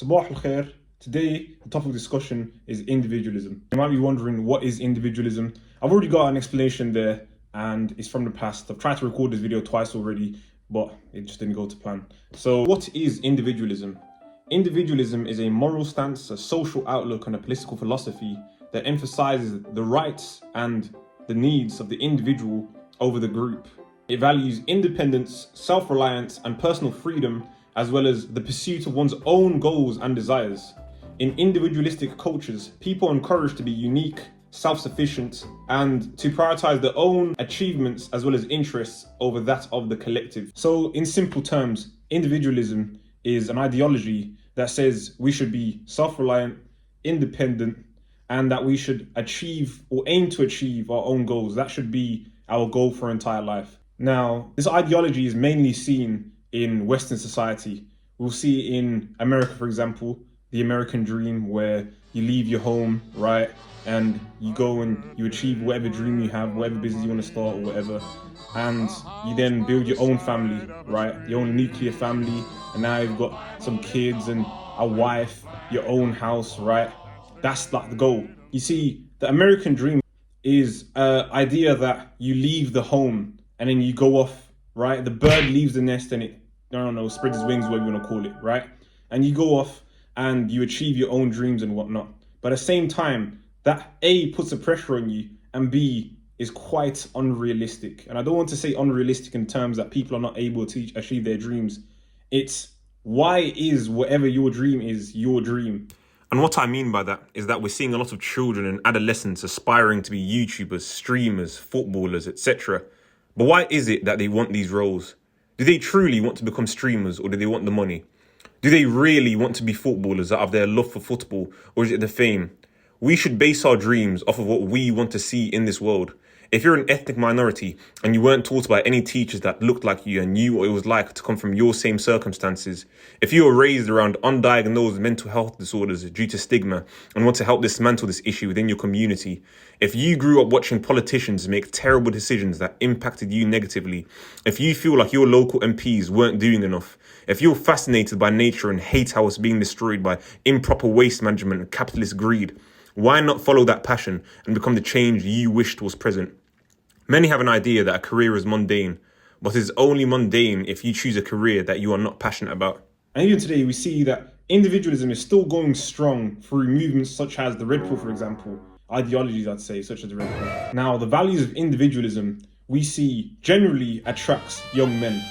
Sabah al khair. Today, the topic of discussion is individualism. You might be wondering, what is individualism? I've already got an explanation there, and it's from the past. I've tried to record this video twice already, but it just didn't go to plan. So what is individualism? Individualism is a moral stance, a social outlook, and a political philosophy that emphasizes the rights and the needs of the individual over the group. It values independence, self-reliance, and personal freedom, as well as the pursuit of one's own goals and desires. In individualistic cultures, people are encouraged to be unique, self-sufficient, and to prioritize their own achievements as well as interests over that of the collective. So in simple terms, individualism is an ideology that says we should be self-reliant, independent, and that we should achieve or aim to achieve our own goals. That should be our goal for entire life. Now, this ideology is mainly seen in Western society. We'll see in America, for example, the American dream, where you leave your home, right? And you go and you achieve whatever dream you have, whatever business you want to start or whatever. And you then build your own family, right? Your own nuclear family. And now you've got some kids and a wife, your own house, right? That's like the goal. You see, the American dream is an idea that you leave the home and then you go off, right? The bird leaves the nest and it, I don't know, spreads its wings, whatever you want to call it, right? And you go off and you achieve your own dreams and whatnot. But at the same time, that A, puts a pressure on you, and B, is quite unrealistic. And I don't want to say unrealistic in terms that people are not able to achieve their dreams. It's why is whatever your dream is your dream? And what I mean by that is that we're seeing a lot of children and adolescents aspiring to be YouTubers, streamers, footballers, etc. But why is it that they want these roles? Do they truly want to become streamers, or do they want the money? Do they really want to be footballers out of their love for football, or is it the fame? We should base our dreams off of what we want to see in this world. If you're an ethnic minority and you weren't taught by any teachers that looked like you and knew what it was like to come from your same circumstances, if you were raised around undiagnosed mental health disorders due to stigma and want to help dismantle this issue within your community, if you grew up watching politicians make terrible decisions that impacted you negatively, if you feel like your local MPs weren't doing enough, if you're fascinated by nature and hate how it's being destroyed by improper waste management and capitalist greed, why not follow that passion and become the change you wished was present? Many have an idea that a career is mundane, but it's only mundane if you choose a career that you are not passionate about. And even today, we see that individualism is still going strong through movements such as the Red Pill, for example, ideologies, I'd say, such as the Red Pill. Now, the values of individualism we see generally attracts young men.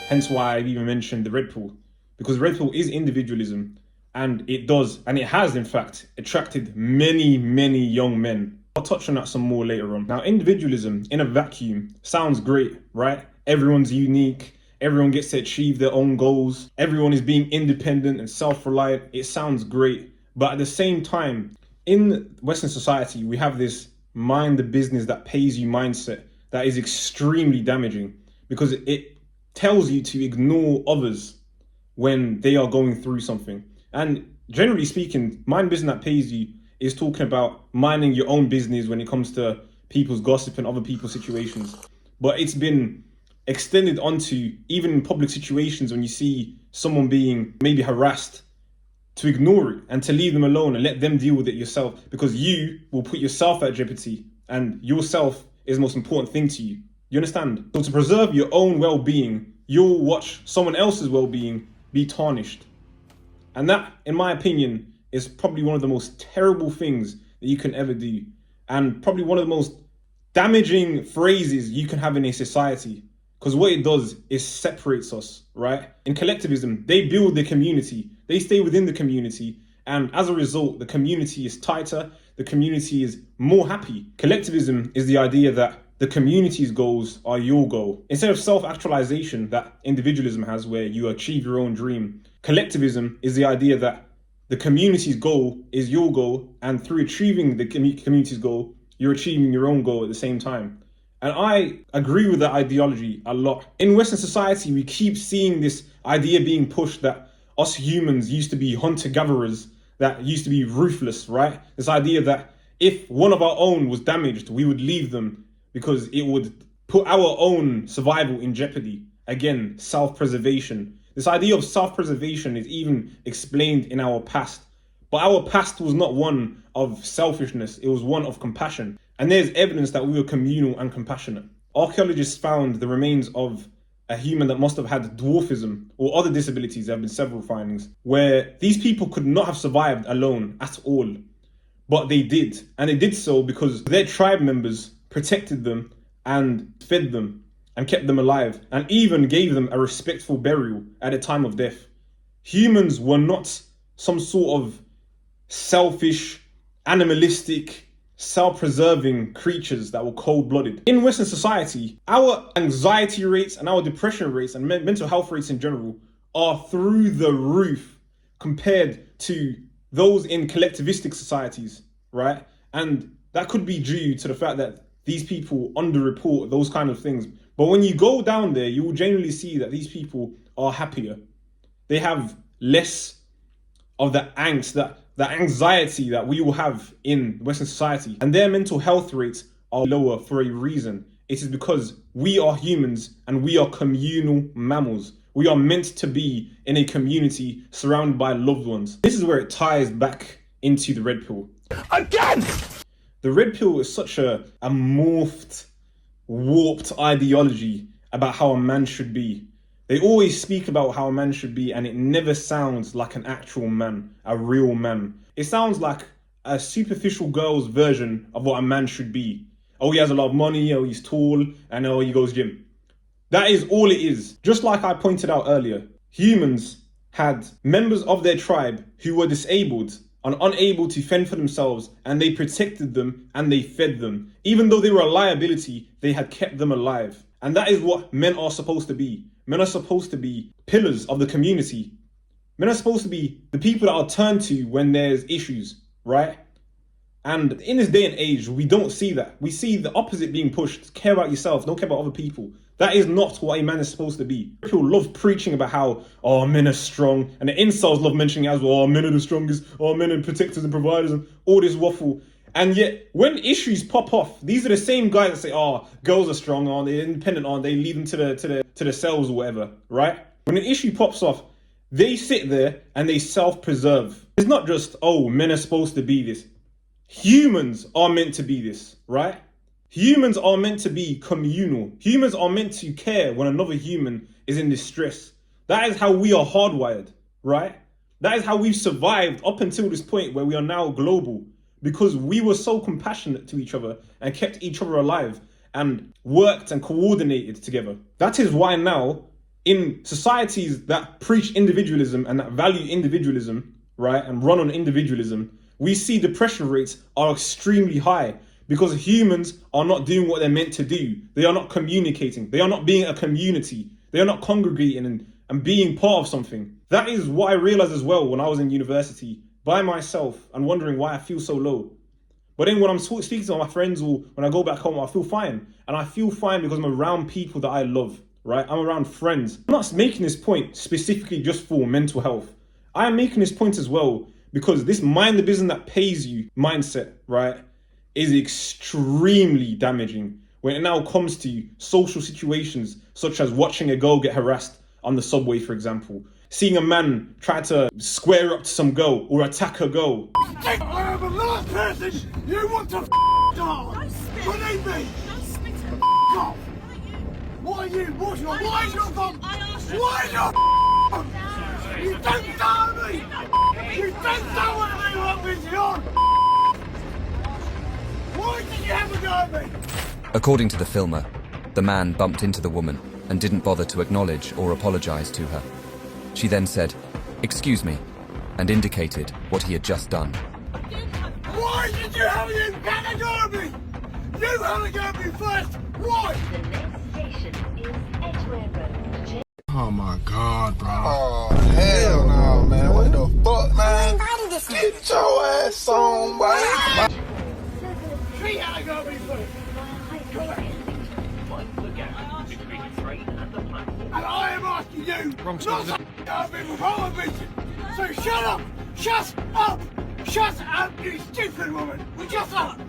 Hence why I've even mentioned the Red Pill, because Red Pill is individualism, and it has, in fact, attracted many, many young men. I'll touch on that some more later on. Now, individualism in a vacuum sounds great, right? Everyone's unique. Everyone gets to achieve their own goals. Everyone is being independent and self-reliant. It sounds great. But at the same time, in Western society, we have this mind the business that pays you mindset that is extremely damaging, because it tells you to ignore others when they are going through something. And generally speaking, mind business that pays you is talking about minding your own business when it comes to people's gossip and other people's situations. But it's been extended onto even in public situations when you see someone being maybe harassed, to ignore it and to leave them alone and let them deal with it yourself, because you will put yourself at jeopardy and yourself is the most important thing to you. You understand? So to preserve your own well-being, you'll watch someone else's well-being be tarnished. And that, in my opinion, is probably one of the most terrible things that you can ever do, and probably one of the most damaging phrases you can have in a society, because what it does is separates us, right? In collectivism, they build the community, they stay within the community, and as a result, the community is tighter, the community is more happy. Collectivism is the idea that the community's goals are your goal. Instead of self-actualization that individualism has, where you achieve your own dream, collectivism is the idea that the community's goal is your goal, and through achieving the community's goal, you're achieving your own goal at the same time. And I agree with that ideology a lot. In Western society, we keep seeing this idea being pushed that us humans used to be hunter-gatherers, that used to be ruthless, right? This idea that if one of our own was damaged, we would leave them because it would put our own survival in jeopardy. Again, self-preservation. This idea of self-preservation is even explained in our past. But our past was not one of selfishness, it was one of compassion. And there's evidence that we were communal and compassionate. Archaeologists found the remains of a human that must have had dwarfism or other disabilities. There have been several findings where these people could not have survived alone at all. But they did. And they did so because their tribe members protected them and fed them and kept them alive and even gave them a respectful burial at the time of death. Humans were not some sort of selfish, animalistic, self-preserving creatures that were cold-blooded. In Western society, our anxiety rates and our depression rates and mental health rates in general are through the roof compared to those in collectivistic societies, right? And that could be due to the fact that these people underreport those kind of things. But when you go down there, you will generally see that these people are happier. They have less of the angst, the anxiety that we will have in Western society. And their mental health rates are lower for a reason. It is because we are humans and we are communal mammals. We are meant to be in a community surrounded by loved ones. This is where it ties back into the red pill. Again! The red pill is such a morphed, warped ideology about how a man should be. They always speak about how a man should be, and it never sounds like an actual man, a real man. It sounds like a superficial girl's version of what a man should be. Oh, he has a lot of money, oh, he's tall, and oh, he goes gym. That is all it is. Just like I pointed out earlier, humans had members of their tribe who were disabled and unable to fend for themselves, and they protected them and they fed them. Even though they were a liability, they had kept them alive. And that is what men are supposed to be. Men are supposed to be pillars of the community. Men are supposed to be the people that are turned to when there's issues, right? And in this day and age, we don't see that. We see the opposite being pushed. Care about yourself, don't care about other people. That is not what a man is supposed to be. People love preaching about how, oh, men are strong. And the incels love mentioning it as well, oh, men are the strongest, oh, men are protectors and providers and all this waffle. And yet, when issues pop off, these are the same guys that say, oh, girls are strong, aren't they? Independent, aren't they? Leave them to the cells or whatever, right? When an issue pops off, they sit there and they self-preserve. It's not just, oh, men are supposed to be this. Humans are meant to be this, right? Humans are meant to be communal. Humans are meant to care when another human is in distress. That is how we are hardwired, right? That is how we've survived up until this point where we are now global. Because we were so compassionate to each other and kept each other alive and worked and coordinated together. That is why now, in societies that preach individualism and that value individualism, right, and run on individualism, we see depression rates are extremely high because humans are not doing what they're meant to do. They are not communicating. They are not being a community. They are not congregating and being part of something. That is what I realized as well when I was in university by myself and wondering why I feel so low. But then when I'm speaking to my friends or when I go back home, I feel fine. And I feel fine because I'm around people that I love, right? I'm around friends. I'm not making this point specifically just for mental health. I am making this point as well because this mind the business that pays you mindset, right, is extremely damaging when it now comes to social situations such as watching a girl get harassed on the subway, for example. Seeing a man try to square up to some girl or attack a girl. I am the last person you want to die! Believe me! Off! What are you? What's your... Why is your fault? Why is your fault? You don't know me! You don't know what I want with your... Why did you have a go at me? According to the filmer, the man bumped into the woman and didn't bother to acknowledge or apologise to her. She then said, "Excuse me," and indicated what he had just done. Why did you have a go at me? You had a go at me first! Why? The next station is Edgware Road. Oh my God, bro. Oh, hell no, man. What the fuck, man? Get your ass on, boy. She had a go at me first. And I am asking you not to have me before I mention. So shut up! Shut up! Shut up, you stupid woman! Shut up!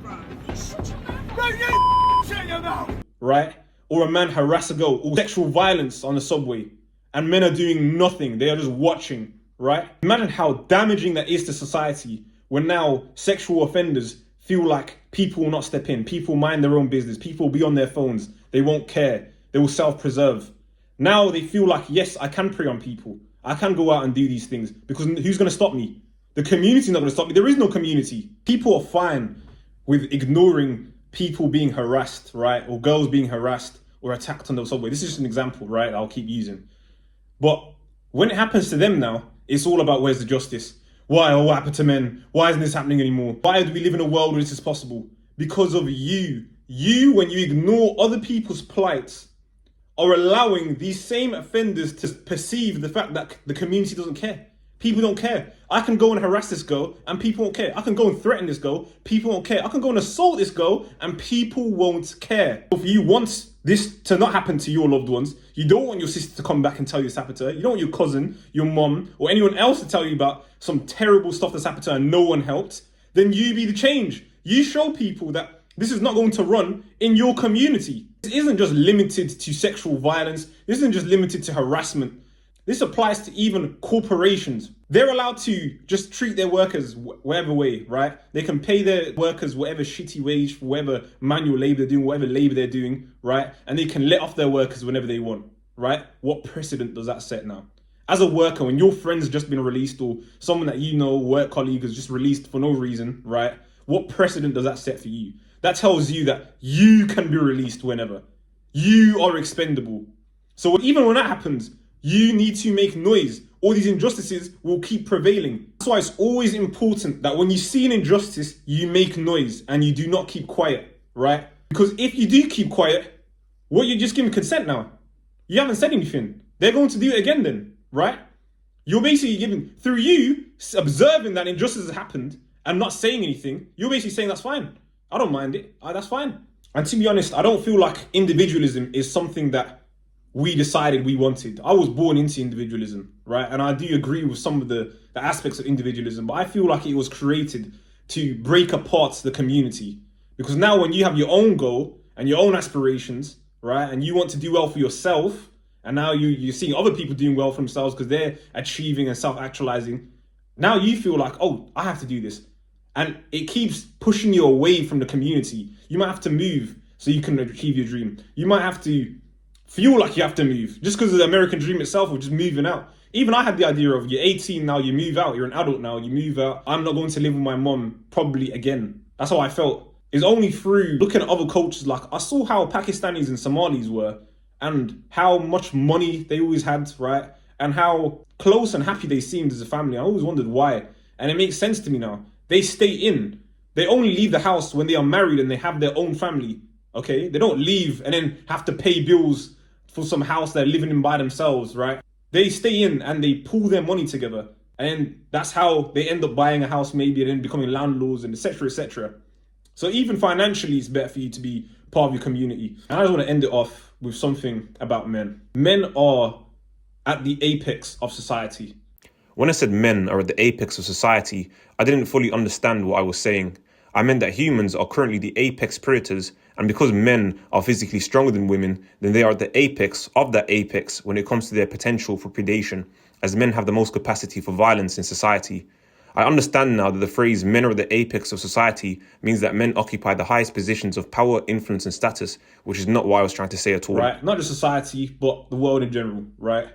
No, you shut your mouth! Right? Or a man harass a girl or sexual violence on the subway. and men are doing nothing. They are just watching, right? Imagine how damaging that is to society when now sexual offenders feel like people will not step in. People mind their own business. People will be on their phones. They won't care. They will self-preserve. Now they feel like, yes, I can prey on people. I can go out and do these things because who's going to stop me? The community's not going to stop me. There is no community. People are fine with ignoring people being harassed, right? Or girls being harassed or attacked on the subway. This is just an example, right? I'll keep using. But when it happens to them now, it's all about where's the justice? Why? Oh, what happened to men? Why isn't this happening anymore? Why do we live in a world where this is possible? Because of you. You, when you ignore other people's plights, are allowing these same offenders to perceive the fact that the community doesn't care. People don't care. I can go and harass this girl and people won't care. I can go and threaten this girl, people won't care. I can go and assault this girl and people won't care. If you want this to not happen to your loved ones, you don't want your sister to come back and tell you it's happened to her. You don't want your cousin, your mom, or anyone else to tell you about some terrible stuff that's happened to her and no one helped. Then you be the change. You show people that this is not going to run in your community. This isn't just limited to sexual violence. This isn't just limited to harassment. This applies to even corporations. They're allowed to just treat their workers whatever way, right? They can pay their workers whatever shitty wage for whatever manual labor they're doing, whatever labor they're doing, right? And they can let off their workers whenever they want, right? What precedent does that set now? As a worker, when your friend's just been released or someone that you know, work colleague, has just released for no reason, right? What precedent does that set for you? That tells you that you can be released whenever. You are expendable. So even when that happens, you need to make noise. All these injustices will keep prevailing. That's why it's always important that when you see an injustice, you make noise and you do not keep quiet, right? Because if you do keep quiet, what, you're just giving consent now. You haven't said anything. They're going to do it again then, right? You're basically giving, through you observing that injustice has happened and not saying anything, you're basically saying that's fine. I don't mind it. That's fine. And to be honest, I don't feel like individualism is something that we decided we wanted. I was born into individualism, right? And I do agree with some of the aspects of individualism, but I feel like it was created to break apart the community. Because now when you have your own goal and your own aspirations, right, and you want to do well for yourself, and now you're seeing other people doing well for themselves because they're achieving and self-actualizing, now you feel like, oh, I have to do this. And it keeps pushing you away from the community. You might have to move so you can achieve your dream. You might have to feel like you have to move just because of the American dream itself of just moving out. Even I had the idea of you're 18 now, you move out, you're an adult now, you move out. I'm not going to live with my mom probably again. That's how I felt. It's only through looking at other cultures, like I saw how Pakistanis and Somalis were and how much money they always had, right? And how close and happy they seemed as a family. I always wondered why. And it makes sense to me now. They stay in. They only leave the house when they are married and they have their own family, okay? They don't leave and then have to pay bills for some house they're living in by themselves, right? They stay in and they pool their money together. And that's how they end up buying a house maybe and then becoming landlords and etc., etc. So even financially, it's better for you to be part of your community. And I just want to end it off with something about men. Men are at the apex of society. When I said men are at the apex of society, I didn't fully understand what I was saying. I meant that humans are currently the apex predators, and because men are physically stronger than women, then they are at the apex of that apex when it comes to their potential for predation, as men have the most capacity for violence in society. I understand now that the phrase men are at the apex of society means that men occupy the highest positions of power, influence and status, which is not what I was trying to say at all. Right, not just society, but the world in general, right?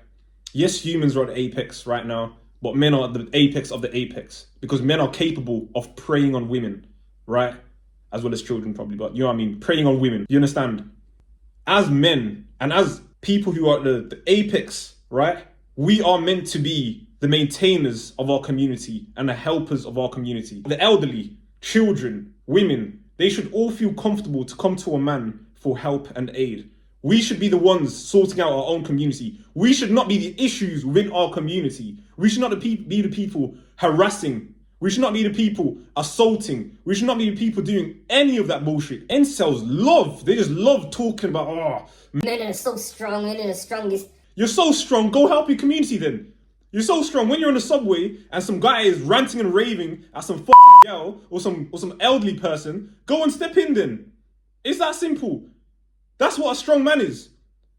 Yes, humans are at the apex right now, but men are at the apex of the apex because men are capable of preying on women, right? As well as children probably, but you know what I mean? Preying on women. You understand? As men and as people who are at the apex, right? We are meant to be the maintainers of our community and the helpers of our community. The elderly, children, women, they should all feel comfortable to come to a man for help and aid. We should be the ones sorting out our own community. We should not be the issues within our community. We should not be the people harassing. We should not be the people assaulting. We should not be the people doing any of that bullshit. Incels love. They just love talking about, oh, men are so strong, men are the strongest. You're so strong, go help your community then. You're so strong. When you're on the subway and some guy is ranting and raving at some fucking girl or some elderly person, go and step in then. It's that simple. That's what a strong man is.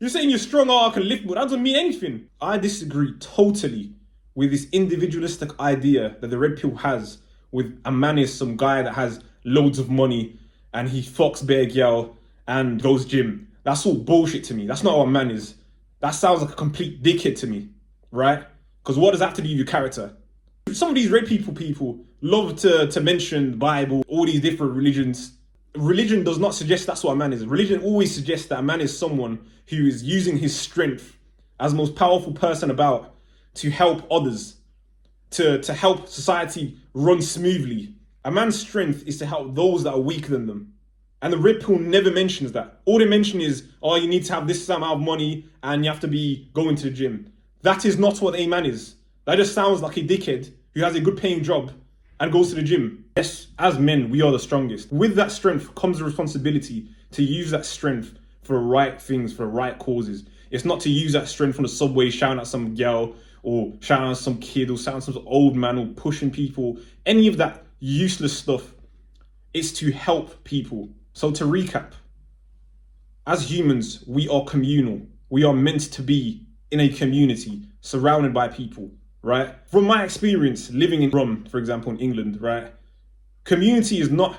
You're saying you're strong, oh, I can lift, but that doesn't mean anything. I disagree totally with this individualistic idea that the red pill has with a man is some guy that has loads of money and he fucks bare girl and goes gym. That's all bullshit to me. That's not what a man is. That sounds like a complete dickhead to me, right? Because what does that have to do with your character? Some of these red people love to mention the Bible, all these different religions. Religion does not suggest that's what a man is. Religion always suggests that a man is someone who is using his strength as the most powerful person about to help others, to help society run smoothly. A man's strength is to help those that are weaker than them. And the red pill never mentions that. All they mention is, oh, you need to have this amount of money and you have to be going to the gym. That is not what a man is. That just sounds like a dickhead who has a good paying job and goes to the gym. Yes, as men, we are the strongest. With that strength comes the responsibility to use that strength for the right things, for the right causes. It's not to use that strength on the subway, shouting at some girl or shouting at some kid or shouting at some old man or pushing people. Any of that useless stuff. It's to help people. So to recap, as humans, we are communal. We are meant to be in a community, surrounded by people, right? From my experience living in Rome, for example, in England, right? Community is not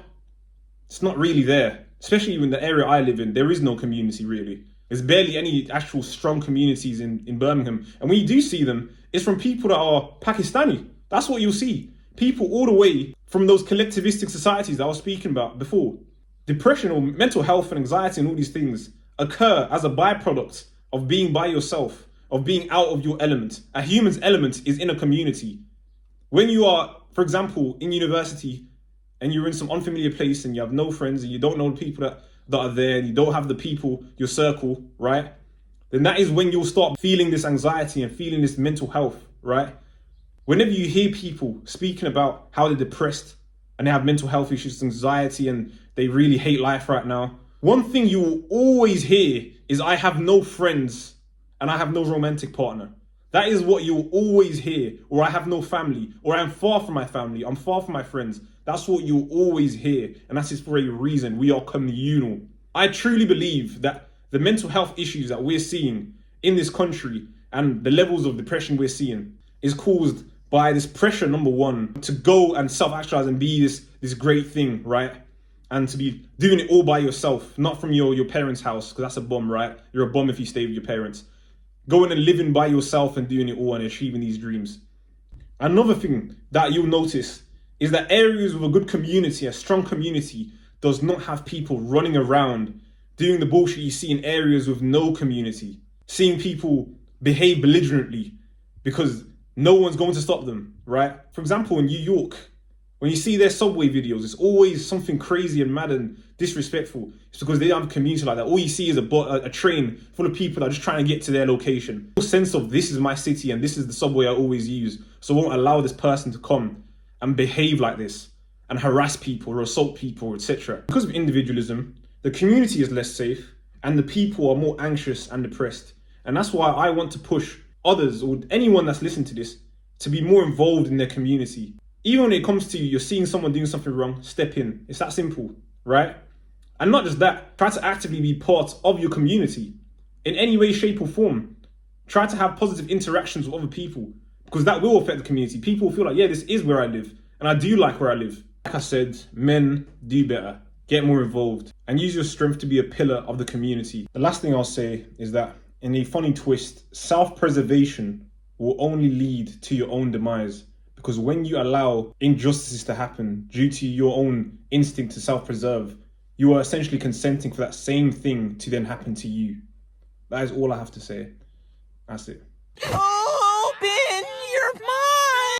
really there. Especially in the area I live in, there is no community really. There's barely any actual strong communities in Birmingham. And when you do see them, it's from people that are Pakistani. That's what you'll see. People all the way from those collectivistic societies that I was speaking about before. Depression or mental health and anxiety and all these things occur as a byproduct of being by yourself, of being out of your element. A human's element is in a community. When you are, for example, in university and you're in some unfamiliar place and you have no friends and you don't know the people that are there and you don't have the people, your circle, right? Then that is when you'll start feeling this anxiety and feeling this mental health, right? Whenever you hear people speaking about how they're depressed and they have mental health issues, anxiety, and they really hate life right now, one thing you will always hear is, I have no friends and I have no romantic partner. That is what you will always hear. Or I have no family, or I'm far from my family, I'm far from my friends. That's what you'll always hear. And that is for a reason. We are communal. I truly believe that the mental health issues that we're seeing in this country and the levels of depression we're seeing is caused by this pressure, number one, to go and self-actualize and be this great thing, right? And to be doing it all by yourself, not from your parents' house, because that's a bum, right? You're a bum if you stay with your parents. Going and living by yourself and doing it all and achieving these dreams. Another thing that you'll notice is that areas with a good community, a strong community, does not have people running around doing the bullshit you see in areas with no community. Seeing people behave belligerently because no one's going to stop them, right? For example, in New York, when you see their subway videos, it's always something crazy and mad and disrespectful. It's because they don't have a community like that. All you see is a train full of people that are just trying to get to their location. No sense of, this is my city and this is the subway I always use, so I won't allow this person to come and behave like this and harass people or assault people, etc. Because of individualism, the community is less safe and the people are more anxious and depressed. And that's why I want to push others or anyone that's listening to this to be more involved in their community. Even when it comes to you're seeing someone doing something wrong, step in. It's that simple, right? And not just that, try to actively be part of your community in any way, shape or form. Try to have positive interactions with other people because that will affect the community. People will feel like, yeah, this is where I live and I do like where I live. Like I said, men, do better. Get more involved and use your strength to be a pillar of the community. The last thing I'll say is that in a funny twist, self-preservation will only lead to your own demise. Because when you allow injustices to happen due to your own instinct to self-preserve, you are essentially consenting for that same thing to then happen to you. That is all I have to say. That's it.